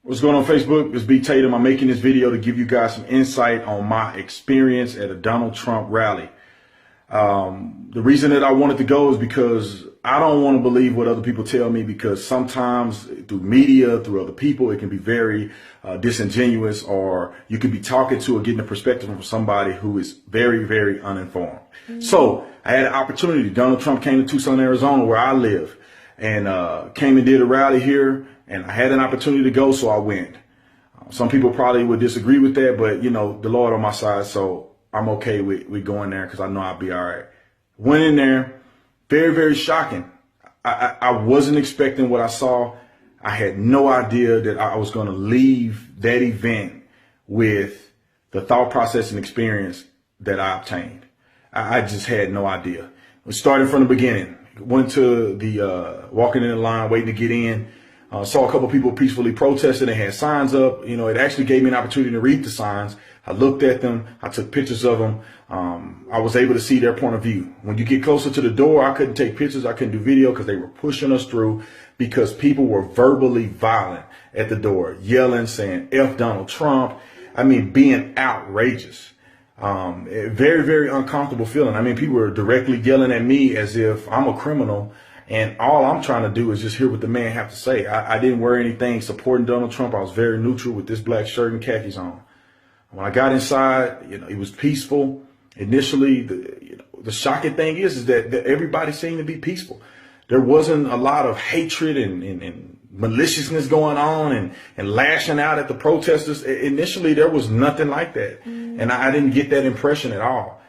What's going on Facebook? It's B Tatum. I'm making this video to give you guys some insight on my experience at a Donald Trump rally. The reason that I wanted to go is because I don't want to believe what other people tell me, because sometimes through media, through other people, it can be very disingenuous, or you could be talking to or getting a perspective from somebody who is very, very uninformed. So I had an opportunity. Donald Trump came to Tucson, Arizona, where I live, and came and did a rally here. And I had an opportunity to go, so I went. Some people probably would disagree with that, but, you know, the Lord on my side, so I'm okay with going there because I know I'll be all right. Went in there, very, very shocking. I wasn't expecting what I saw. I had no idea that I was going to leave that event with the thought process and experience that I obtained. I just had no idea. We started from the beginning. Went to the walking in the line, waiting to get in. Saw a couple of people peacefully protesting. They had signs up. You know, it actually gave me an opportunity to read the signs. I looked at them. I took pictures of them. I was able to see their point of view. When you get closer to the door, I couldn't take pictures. I couldn't do video because they were pushing us through, because people were verbally violent at the door, yelling, saying F Donald Trump. I mean, being outrageous. Very, very uncomfortable feeling. I mean, people were directly yelling at me as if I'm a criminal. And all I'm trying to do is just hear what the man have to say. I didn't wear anything supporting Donald Trump. I was very neutral with this black shirt and khakis on. When I got inside, you know, it was peaceful. Initially, the shocking thing is that everybody seemed to be peaceful. There wasn't a lot of hatred and maliciousness going on and lashing out at the protesters. Initially, there was nothing like that. And I didn't get that impression at all.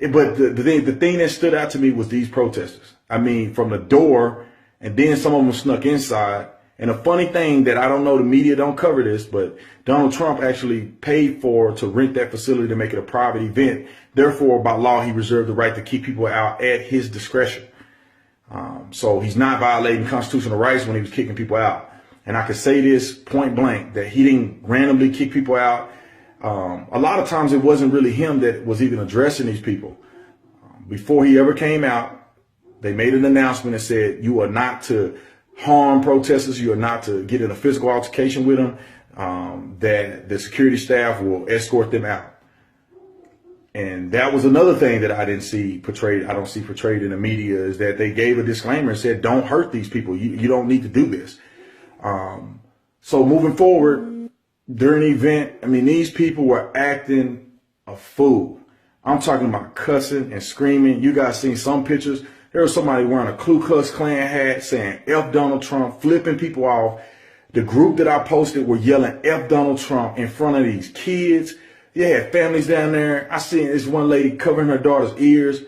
But the thing that stood out to me was these protesters. I mean, from the door, and then some of them snuck inside. And a funny thing that I don't know, the media don't cover this, but Donald Trump actually paid to rent that facility to make it a private event. Therefore, by law, he reserved the right to keep people out at his discretion. So he's not violating constitutional rights when he was kicking people out. And I can say this point blank, that he didn't randomly kick people out. A lot of times it wasn't really him that was even addressing these people. Before he ever came out, they made an announcement that said, you are not to harm protesters. You are not to get in a physical altercation with them, that the security staff will escort them out. And that was another thing that I didn't see portrayed. I don't see portrayed in the media, is that they gave a disclaimer and said, don't hurt these people. You don't need to do this. So moving forward, during the event, I mean, these people were acting a fool. I'm talking about cussing and screaming. You guys seen some pictures. There was somebody wearing a Ku Klux Klan hat saying F Donald Trump, flipping people off. The group that I posted were yelling F Donald Trump in front of these kids. You had families down there. I seen this one lady covering her daughter's ears,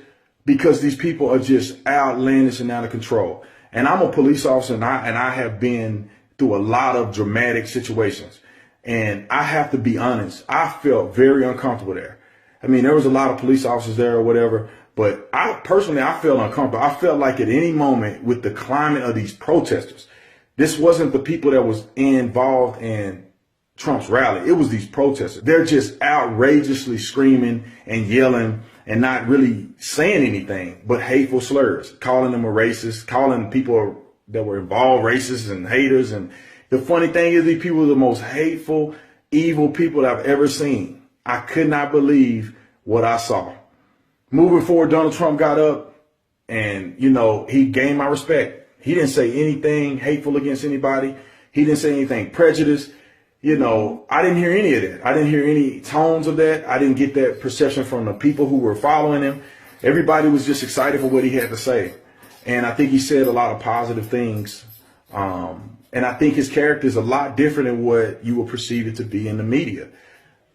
because these people are just outlandish and out of control. And I'm a police officer, and I have been through a lot of dramatic situations. And I have to be honest, I felt very uncomfortable there. I mean, there was a lot of police officers there or whatever, but I felt uncomfortable. I felt like at any moment, with the climate of these protesters, this wasn't the people that was involved in Trump's rally. It was these protesters. They're just outrageously screaming and yelling and not really saying anything but hateful slurs, calling them a racist, calling people that were involved racists and haters. And the funny thing is, these people are the most hateful, evil people that I've ever seen. I could not believe what I saw. Moving forward, Donald Trump got up and, you know, he gained my respect. He didn't say anything hateful against anybody. He didn't say anything prejudiced. You know, I didn't hear any of that. I didn't hear any tones of that. I didn't get that perception from the people who were following him. Everybody was just excited for what he had to say. And I think he said a lot of positive things. And I think his character is a lot different than what you will perceive it to be in the media.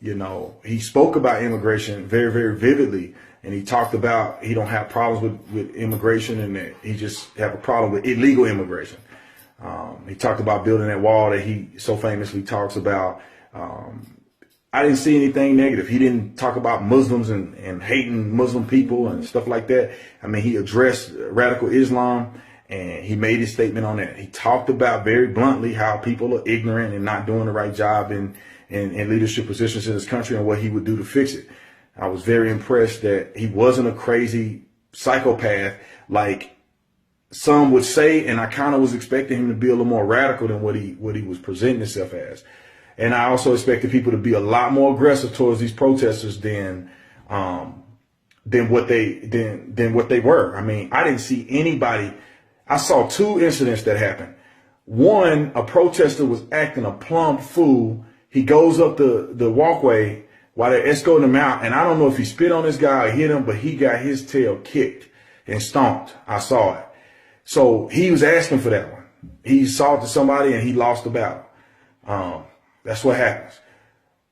You know, he spoke about immigration very, very vividly. And he talked about he don't have problems with immigration, and that he just have a problem with illegal immigration. He talked about building that wall that he so famously talks about. I didn't see anything negative. He didn't talk about Muslims and hating Muslim people and stuff like that. I mean, he addressed radical Islam, and he made his statement on that. He talked about very bluntly how people are ignorant and not doing the right job in leadership positions in this country, and what he would do to fix it. I was very impressed that he wasn't a crazy psychopath like some would say, and I kind of was expecting him to be a little more radical than what he was presenting himself as. And I also expected people to be a lot more aggressive towards these protesters than what they were. I mean, I didn't see anybody. I saw two incidents that happened. One, a protester was acting a plumb fool. He goes up the walkway while they're escorting him out, and I don't know if he spit on this guy or hit him, but he got his tail kicked and stomped. I saw it. So he was asking for that one. He assaulted somebody and he lost the battle. That's what happens.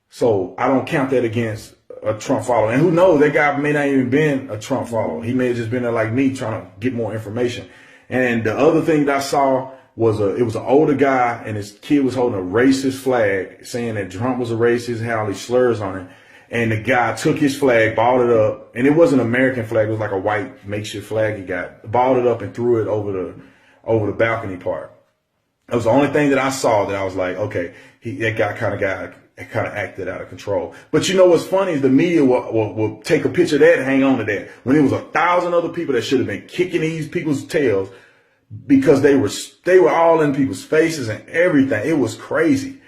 So I don't count that against a Trump follower. And who knows, that guy may not even been a Trump follower. He may have just been there like me trying to get more information. And the other thing that I saw was it was an older guy, and his kid was holding a racist flag saying that Trump was a racist and had all these slurs on it. And the guy took his flag, balled it up, and it wasn't an American flag. It was like a white makeshift flag. He balled it up and threw it over the balcony part. That was the only thing that I saw that I was like, okay, that guy kind of acted out of control. But you know what's funny is the media will take a picture of that and hang on to that. When there was 1,000 other people that should have been kicking these people's tails because they were all in people's faces and everything. It was crazy.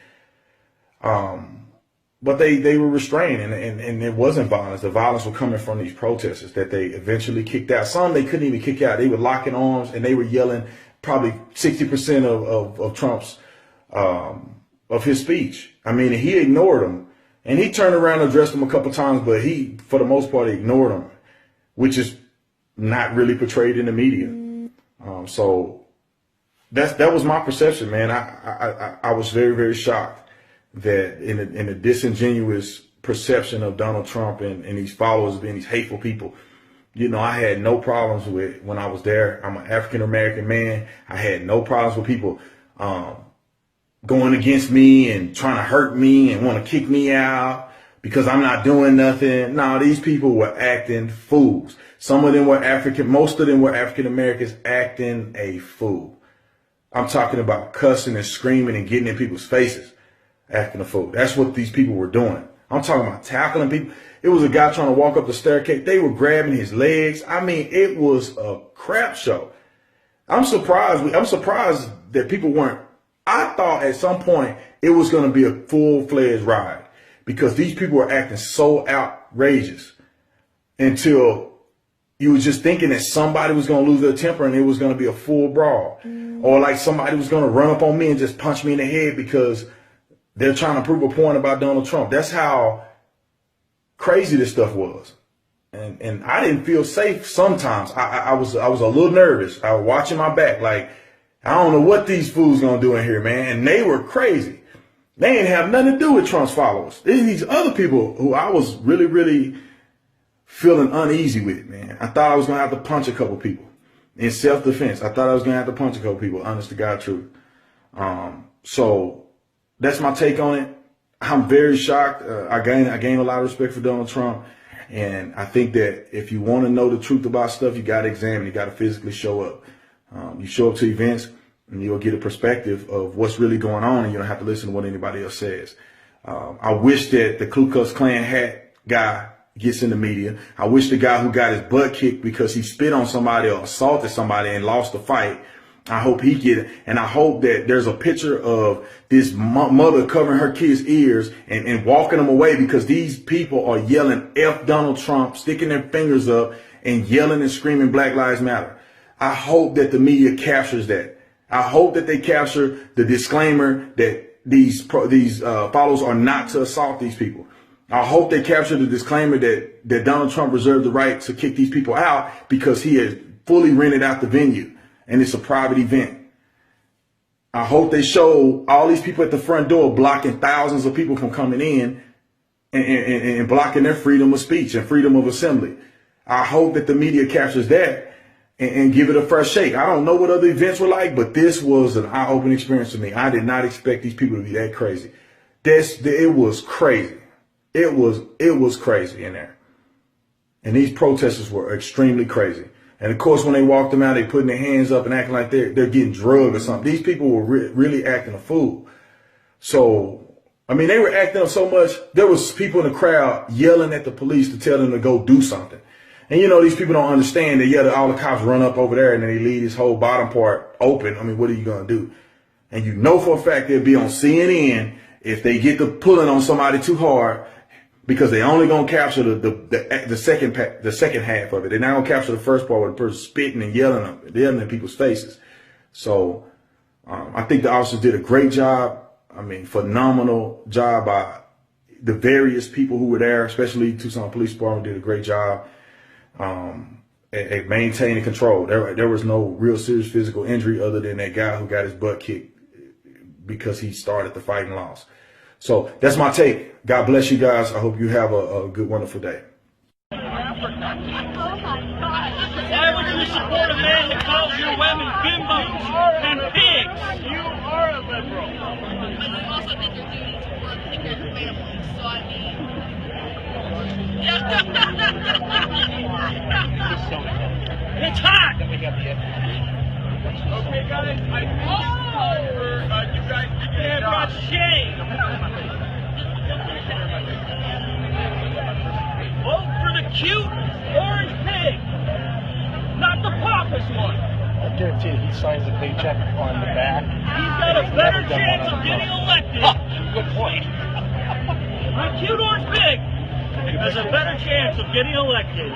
But they were restrained, and it wasn't violence. The violence was coming from these protesters that they eventually kicked out. Some they couldn't even kick out. They were locking arms and they were yelling probably 60% of Trump's of his speech. I mean, he ignored them, and he turned around and addressed them a couple times, but he, for the most part, ignored them, which is not really portrayed in the media. So that was my perception, man. I was very, very shocked that in a disingenuous perception of Donald Trump and these followers being these hateful people. You know, I had no problems with when I was there. I'm an African-American man. I had no problems with people going against me and trying to hurt me and want to kick me out because I'm not doing nothing. No, these people were acting fools. Some of them were African. Most of them were African-Americans acting a fool. I'm talking about cussing and screaming and getting in people's faces, acting a fool. That's what these people were doing. I'm talking about tackling people. It was a guy trying to walk up the staircase. They were grabbing his legs. I mean, it was a crap show. I'm surprised that people weren't. I thought at some point it was going to be a full-fledged riot because these people were acting so outrageous until you were just thinking that somebody was going to lose their temper and it was going to be a full brawl. Or like somebody was going to run up on me and just punch me in the head because they're trying to prove a point about Donald Trump. That's how crazy this stuff was. And I didn't feel safe sometimes. I was a little nervous. I was watching my back like, I don't know what these fools gonna do in here, man. And they were crazy. They didn't have nothing to do with Trump's followers. These other people who I was really, really feeling uneasy with, man. I thought I was gonna have to punch a couple people in self-defense. I thought I was gonna have to punch a couple people, honest to God truth. So that's my take on it. I'm very shocked. I gain a lot of respect for Donald Trump. And I think that if you want to know the truth about stuff, you got to examine. You got to physically show up. You show up to events and you'll get a perspective of what's really going on, and you don't have to listen to what anybody else says. I wish that the Ku Klux Klan hat guy gets in the media. I wish the guy who got his butt kicked because he spit on somebody or assaulted somebody and lost the fight, I hope he get it. And I hope that there's a picture of this mother covering her kid's ears and walking them away because these people are yelling F Donald Trump, sticking their fingers up and yelling and screaming Black Lives Matter. I hope that the media captures that. I hope that they capture the disclaimer that these followers are not to assault these people. I hope they capture the disclaimer that Donald Trump reserved the right to kick these people out because he has fully rented out the venue and it's a private event. I hope they show all these people at the front door blocking thousands of people from coming in and blocking their freedom of speech and freedom of assembly. I hope that the media captures that and give it a fresh shake. I don't know what other events were like, but this was an eye-opening experience for me. I did not expect these people to be that crazy. It was crazy. It was crazy in there. And these protesters were extremely crazy. And of course, when they walked them out, they putting their hands up and acting like they're getting drugged or something. These people were really acting a fool. So, I mean, they were acting up so much. There was people in the crowd yelling at the police to tell them to go do something. And you know, these people don't understand that, yeah, all the cops run up over there and then they leave this whole bottom part open. I mean, what are you going to do? And you know for a fact they'll be on CNN if they get to pulling on somebody too hard, because they only going to capture the second half of it. They're not going to capture the first part where the person spitting and yelling in people's faces. So I think the officers did a great job. I mean, phenomenal job by the various people who were there, especially Tucson Police Department did a great job at maintaining control. There was no real serious physical injury other than that guy who got his butt kicked because he started the fight and lost. So that's my take. God bless you guys. I hope you have a good, wonderful day. Why would you support a man that calls your women bimbos and pigs? You are a liberal. But you also did your duty to work and take care of your family. So I mean, it's hot. Okay, guys, I for you guys to get They've got shade. Vote for the cute orange pig, not the pompous one. I guarantee you, he signs a paycheck on the back. He's got a better chance of getting elected. Good point. The cute orange pig has a better chance of getting elected.